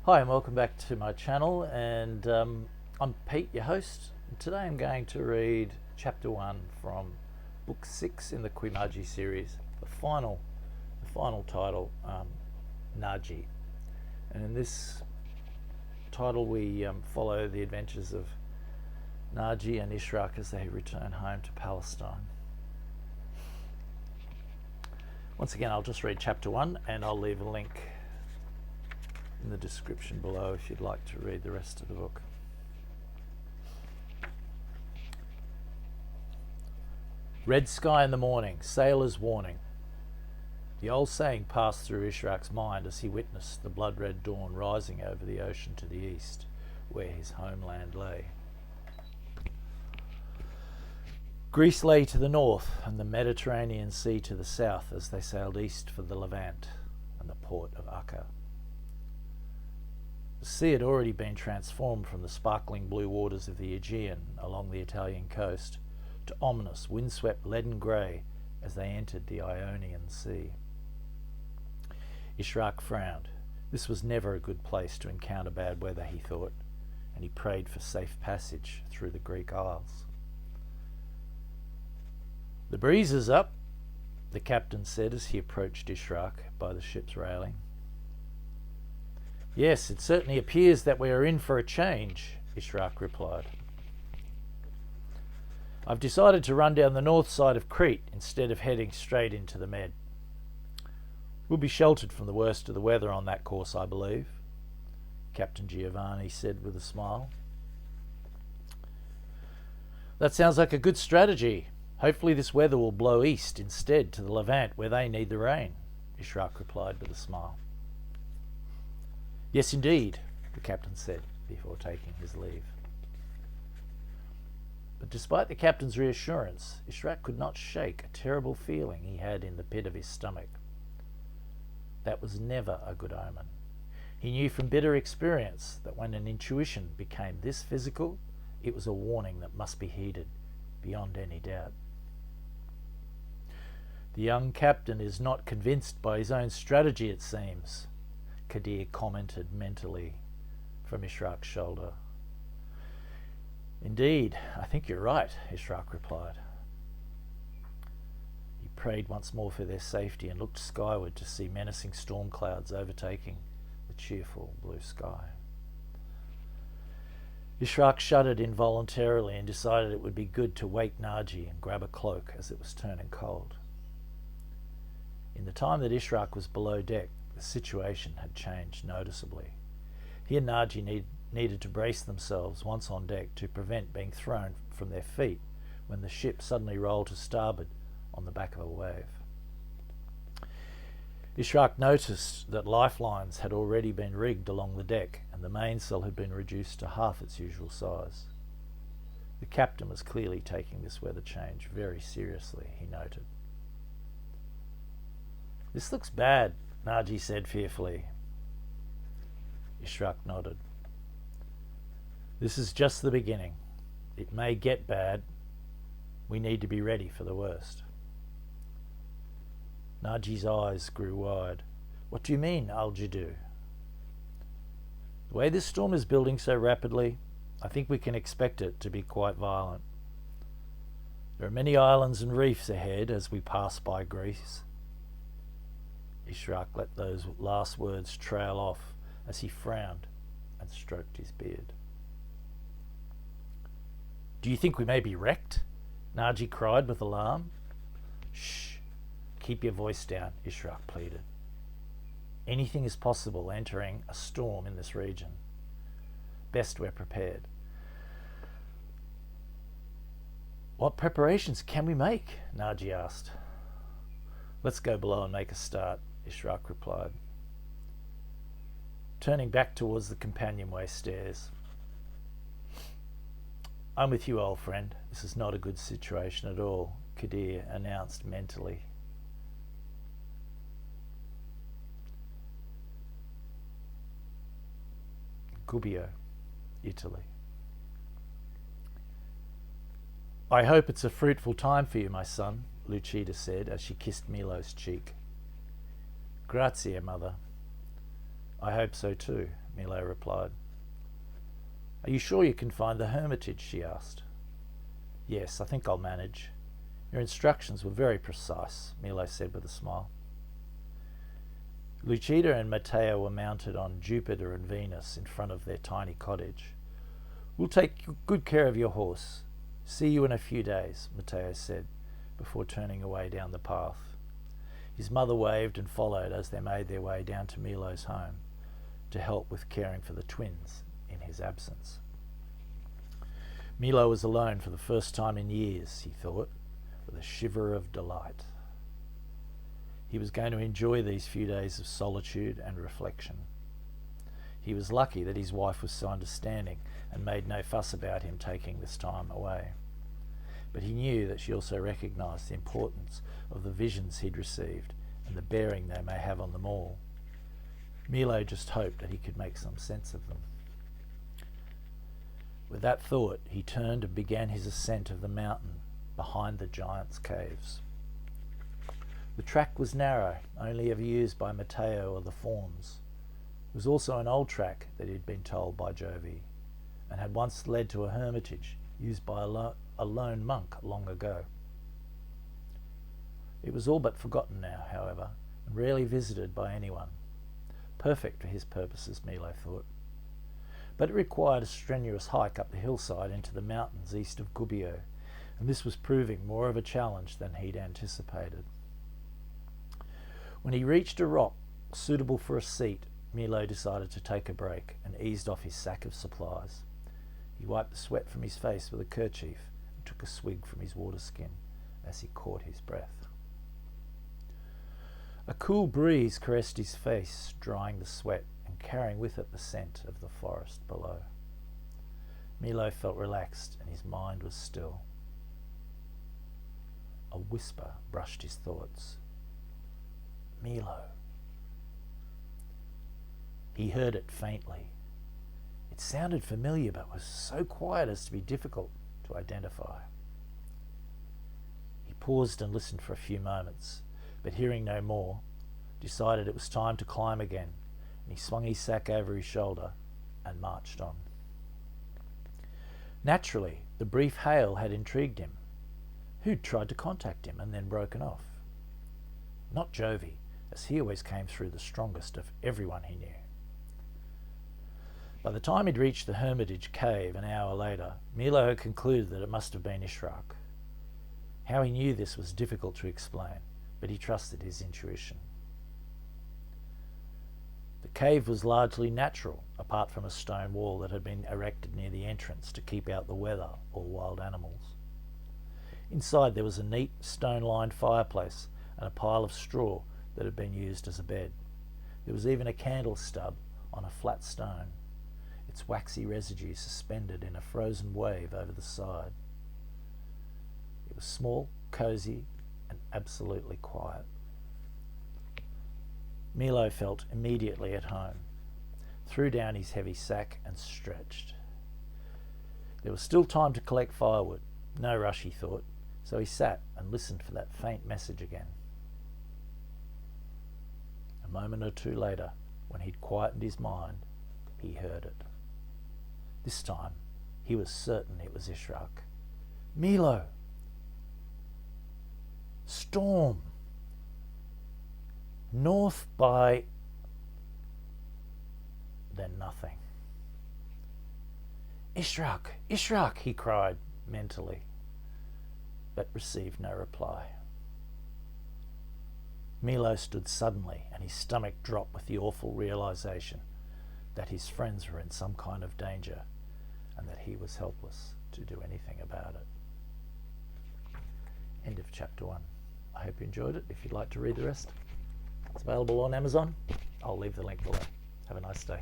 Hi and welcome back to my channel, and I'm Pete, your host. And today I'm going to read chapter 1 from book 6 in the Qui Magi series, the final title, Najih. And in this title we follow the adventures of Najih and Ishraq as they return home to Palestine. Once again, I'll just read chapter 1 and I'll leave a link in the description below if you'd like to read the rest of the book. Red sky in the morning, sailor's warning. The old saying passed through Ishraq's mind as he witnessed the blood-red dawn rising over the ocean to the east, where his homeland lay. Greece lay to the north and the Mediterranean Sea to the south as they sailed east for the Levante and the port of Acca. The sea had already been transformed from the sparkling blue waters of the Aegean along the Italian coast to ominous, windswept leaden grey as they entered the Ionian Sea. Ishraq frowned. This was never a good place to encounter bad weather, he thought, and he prayed for safe passage through the Greek Isles. "The breeze is up," the captain said as he approached Ishraq by the ship's railing. "Yes, it certainly appears that we are in for a change," Ishraq replied. "I've decided to run down the north side of Crete instead of heading straight into the Med. We'll be sheltered from the worst of the weather on that course, I believe," Captain Giovanni said with a smile. "That sounds like a good strategy. Hopefully this weather will blow east instead to the Levante where they need the rain," Ishraq replied with a smile. "Yes, indeed," the captain said before taking his leave. But despite the captain's reassurance, Ishraq could not shake a terrible feeling he had in the pit of his stomach. That was never a good omen. He knew from bitter experience that when an intuition became this physical, it was a warning that must be heeded beyond any doubt. "The young captain is not convinced by his own strategy, it seems," Kadir commented mentally from Ishraq's shoulder. "Indeed, I think you're right," Ishraq replied. He prayed once more for their safety and looked skyward to see menacing storm clouds overtaking the cheerful blue sky. Ishraq shuddered involuntarily and decided it would be good to wake Najih and grab a cloak as it was turning cold. In the time that Ishraq was below deck, the situation had changed noticeably. He and Najih needed to brace themselves once on deck to prevent being thrown from their feet when the ship suddenly rolled to starboard on the back of a wave. Ishraq noticed that lifelines had already been rigged along the deck and the mainsail had been reduced to half its usual size. The captain was clearly taking this weather change very seriously, he noted. "This looks bad," Najih said fearfully. Ishraq nodded. "This is just the beginning. It may get bad. We need to be ready for the worst." Najih's eyes grew wide. "What do you mean, Al-Jadoo?" "The way this storm is building so rapidly, I think we can expect it to be quite violent. There are many islands and reefs ahead as we pass by Greece." Ishraq let those last words trail off as he frowned and stroked his beard. "Do you think we may be wrecked?" Najih cried with alarm. "Shh, keep your voice down," Ishraq pleaded. "Anything is possible entering a storm in this region. Best we're prepared." "What preparations can we make?" Najih asked. "Let's go below and make a start," Ishraq replied, turning back towards the companionway stairs. "I'm with you, old friend. This is not a good situation at all," Kadir announced mentally. Gubbio, Italy. "I hope it's a fruitful time for you, my son," Lucida said as she kissed Milo's cheek. "Grazie, mother." "I hope so too," Milo replied. Are you sure you can find the hermitage? She asked. Yes, I think I'll manage. Your instructions were very precise, Milo said with a smile. Lucida and Matteo were mounted on Jupiter and Venus in front of their tiny cottage. We'll take good care of your horse. See you in a few days, Matteo said, before turning away down the path. His mother waved and followed as they made their way down to Milo's home to help with caring for the twins in his absence. Milo was alone for the first time in years, he thought, with a shiver of delight. He was going to enjoy these few days of solitude and reflection. He was lucky that his wife was so understanding and made no fuss about him taking this time away. But he knew that she also recognised the importance of the visions he'd received and the bearing they may have on them all. Milo just hoped that he could make some sense of them. With that thought, he turned and began his ascent of the mountain behind the giant's caves. The track was narrow, only ever used by Matteo or the fawns. It was also an old track that he'd been told by Jovi, and had once led to a hermitage used by a lone monk long ago. It was all but forgotten now, however, and rarely visited by anyone. Perfect for his purposes, Milo thought. But it required a strenuous hike up the hillside into the mountains east of Gubbio, and this was proving more of a challenge than he'd anticipated. When he reached a rock suitable for a seat, Milo decided to take a break and eased off his sack of supplies. He wiped the sweat from his face with a kerchief and took a swig from his water skin as he caught his breath. A cool breeze caressed his face, drying the sweat and carrying with it the scent of the forest below. Milo felt relaxed and his mind was still. A whisper brushed his thoughts. Milo. He heard it faintly. It sounded familiar but was so quiet as to be difficult to identify. He paused and listened for a few moments, but hearing no more, decided it was time to climb again, and he swung his sack over his shoulder and marched on. Naturally, the brief hail had intrigued him. Who'd tried to contact him and then broken off? Not Jovi, as he always came through the strongest of everyone he knew. By the time he'd reached the Hermitage cave an hour later, Milo had concluded that it must have been Ishraq. How he knew this was difficult to explain, but he trusted his intuition. The cave was largely natural, apart from a stone wall that had been erected near the entrance to keep out the weather or wild animals. Inside there was a neat stone-lined fireplace and a pile of straw that had been used as a bed. There was even a candle stub on a flat stone, its waxy residue suspended in a frozen wave over the side. It was small, cosy, and absolutely quiet. Milo felt immediately at home, threw down his heavy sack and stretched. There was still time to collect firewood. No rush, he thought, so he sat and listened for that faint message again. A moment or two later, when he'd quietened his mind, he heard it. This time, he was certain it was Ishraq. Milo! Storm! North by... Then nothing. Ishraq! Ishraq! He cried mentally, but received no reply. Milo stood suddenly, and his stomach dropped with the awful realization that his friends were in some kind of danger and that he was helpless to do anything about it. End of chapter 1. I hope you enjoyed it. If you'd like to read the rest, it's available on Amazon. I'll leave the link below. Have a nice day.